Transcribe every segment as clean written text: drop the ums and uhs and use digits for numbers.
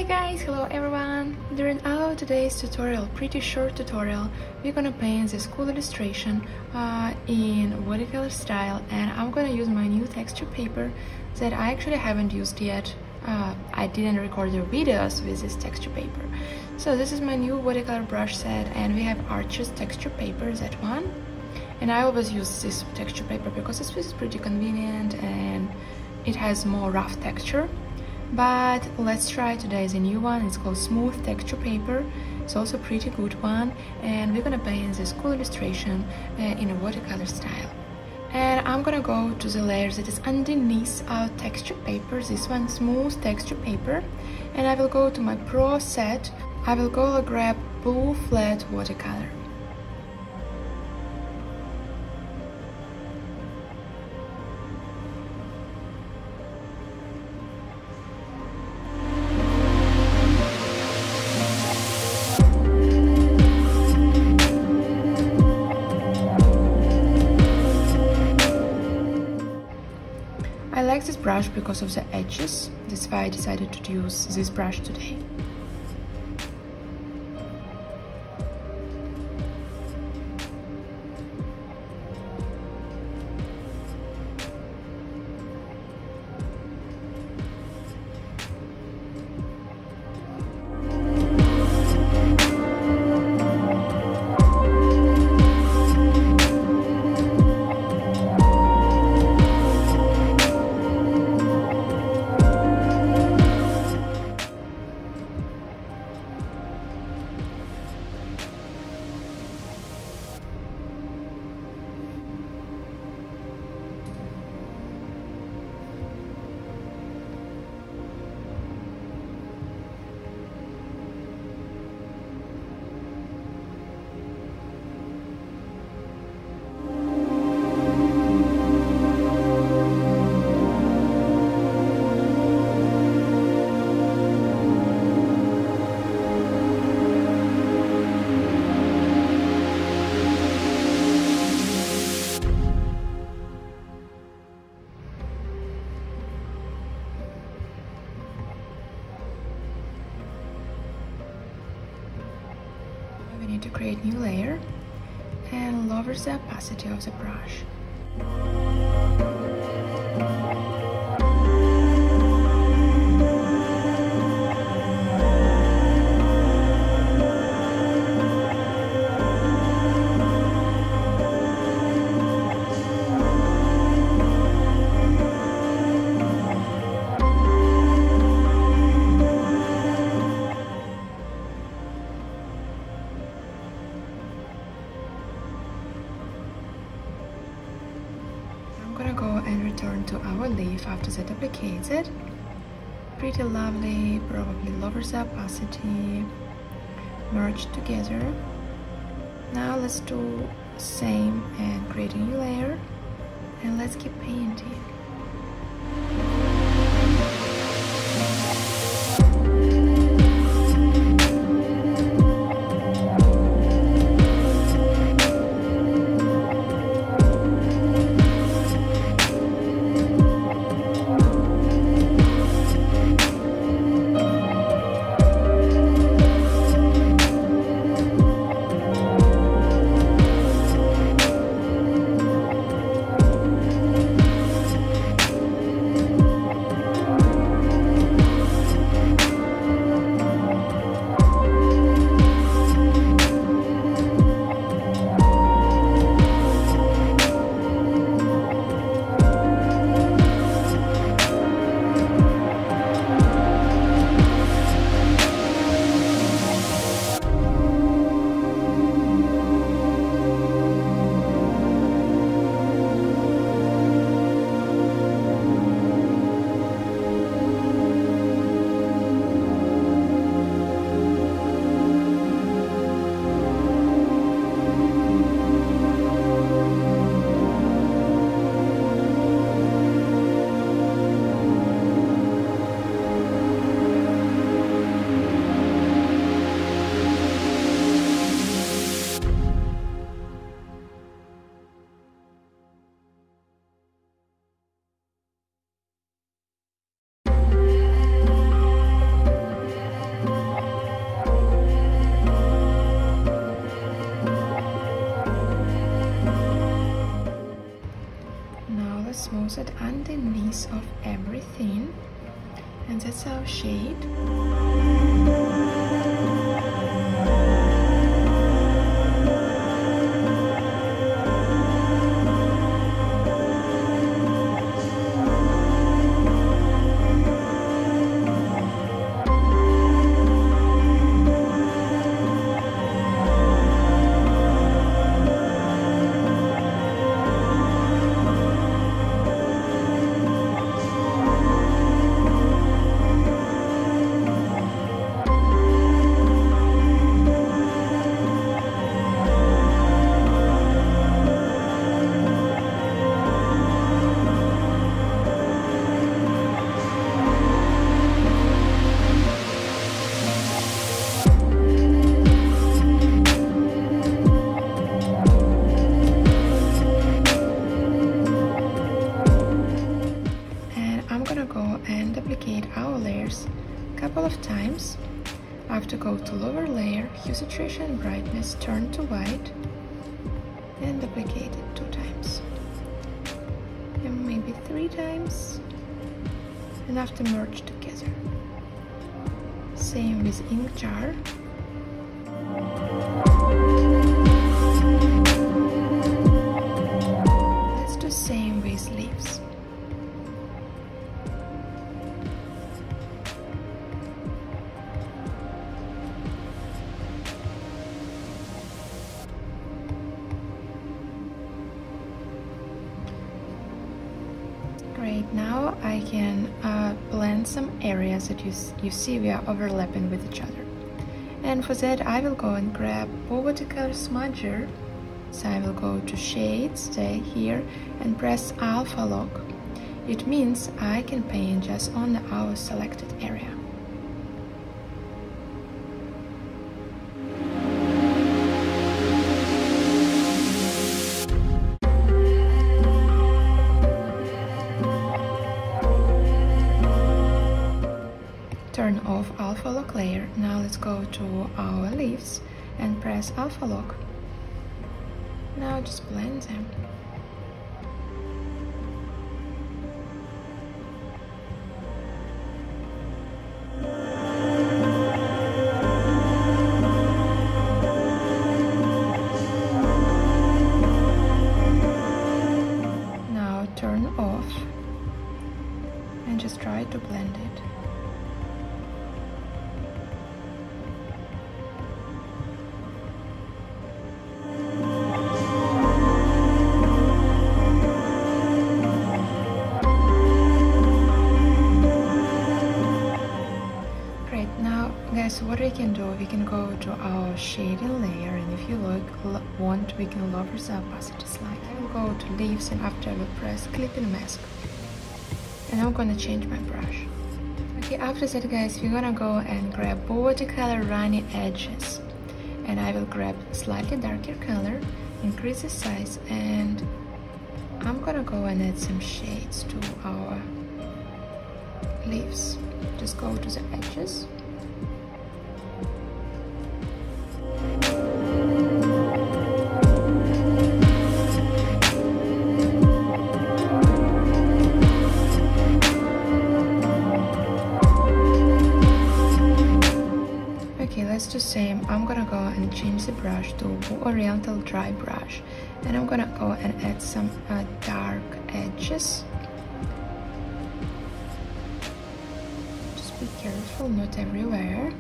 guys, hello everyone! During our today's tutorial, pretty short tutorial, we're gonna paint this cool illustration in watercolor style, and I'm gonna use my new texture paper that I actually haven't used yet. I didn't record the videos with this texture paper. So this is my new watercolor brush set, and we have Arches texture paper, that one. And I always use this texture paper because this is pretty convenient and it has more rough texture. But let's try today's a new one. It's called Smooth Texture Paper. It's also a pretty good one, and we're gonna paint this cool illustration in a watercolor style. And I'm gonna go to the layer that is underneath our texture paper, this one, Smooth Texture Paper, and I will go to my Pro set. I will go grab blue flat watercolor. I like this brush because of the edges, that's why I decided to use this brush today. To create new layer and lower the opacity of the brush. I'm gonna go and return to our leaf after that applicates it. Pretty lovely, probably lowers the opacity, merge together. Now let's do the same and create a new layer, and let's keep painting. brightness of everything, and that's our shade. Couple of times. I have to go to lower layer, hue, saturation and brightness, turn to white, and duplicate it 2 times, and maybe 3 times, and have to merge together. Same with ink jar. Let's do same with leaves. Great, now I can blend some areas that you see we are overlapping with each other. And for that I will go and grab Watercolor smudger. So I will go to shades, stay here and press alpha lock. It means I can paint just on our selected area. Turn off alpha lock layer. Now let's go to our leaves and press alpha lock. Now just blend them. Now turn off and just try to blend it. So what we can do, we can go to our shading layer, and if you want, we can lower the opacity slightly. I will go to leaves, and after I will press clipping mask, and I'm gonna change my brush. Okay, after that guys, we're gonna go and grab Watercolor runny edges, and I will grab slightly darker color, increase the size, and I'm gonna go and add some shades to our leaves. Just go to the edges. Let's do same. I'm gonna go and change the brush to Oriental dry brush, and I'm gonna go and add some dark edges. Just be careful, not everywhere.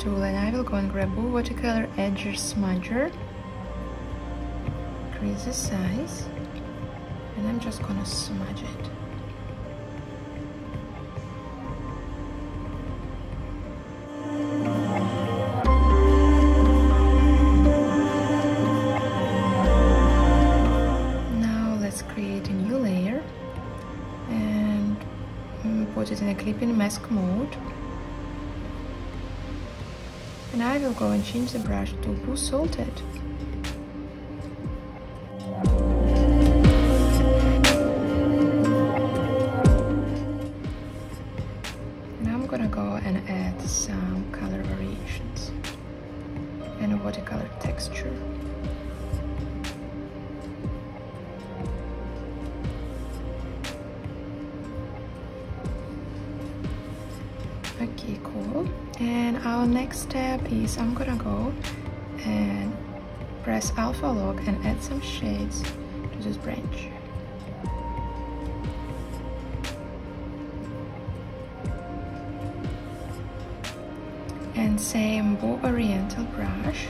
tool and I will go and grab a Watercolor Edger Smudger. Increase the size and I'm just gonna smudge it. Now let's create a new layer and put it in a clipping mask mode. And I will go and change the brush to BooStudio. And I'm gonna go and add some color variations and a watercolor texture. Okay, cool. And our next step is I'm gonna go and press Alpha Lock and add some shades to this branch. And same Bow Oriental brush.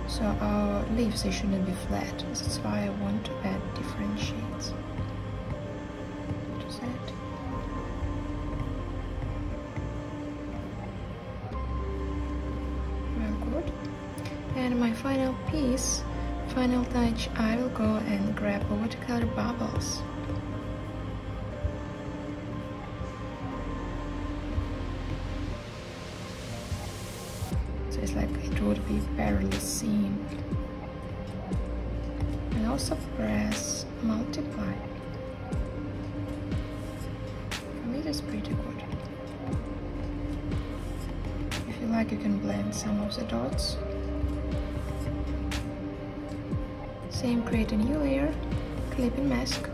So our leaves, they shouldn't be flat. That's why I want to add different shades to that. Well, good. And my final piece, final touch, I will go and grab a watercolor bubbles. So it's like it would be barely seen. And also press multiply. For me that's pretty good. If you like, you can blend some of the dots. Same, create a new layer, clipping mask.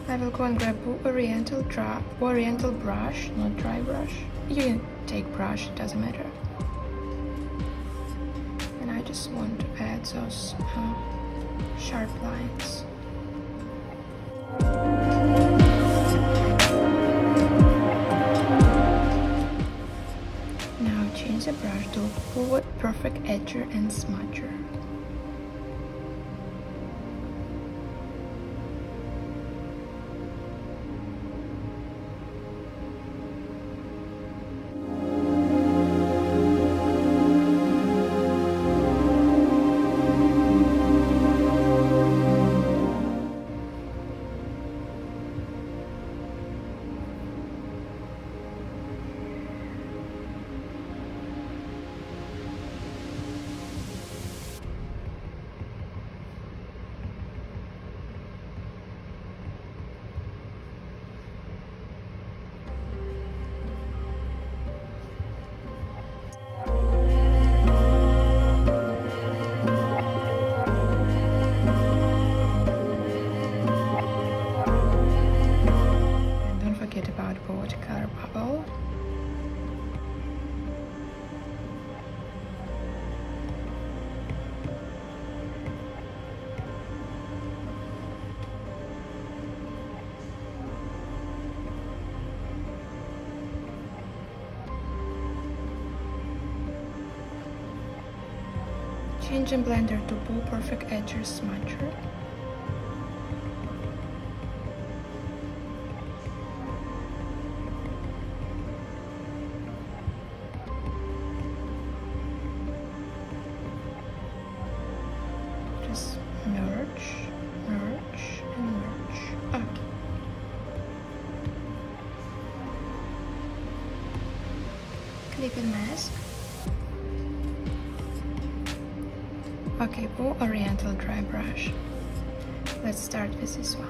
I will go and grab Oriental brush, not dry brush. You can take brush, it doesn't matter. And I just want to add those sharp lines. Now change the brush to Perfect Edger and Smudger. Changing blender to Pull Perfect Edges Smudger. Just merge, merge, and merge. Okay. Clip and mask. Okay, Blue Oriental Dry Brush. Let's start with this one.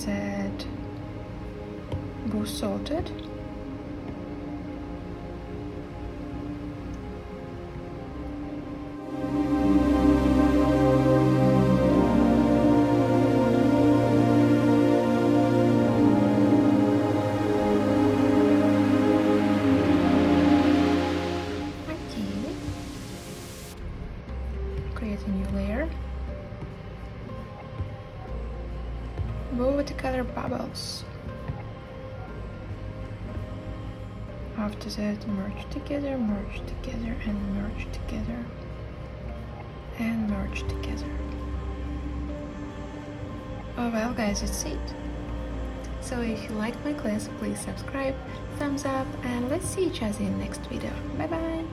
Add Boo Salted, create a new layer. Watercolor bubbles. After that, merge together, and merge together, and merge together. Oh well guys, that's it. So if you like my class, please subscribe, thumbs up, and let's see each other in the next video. Bye bye!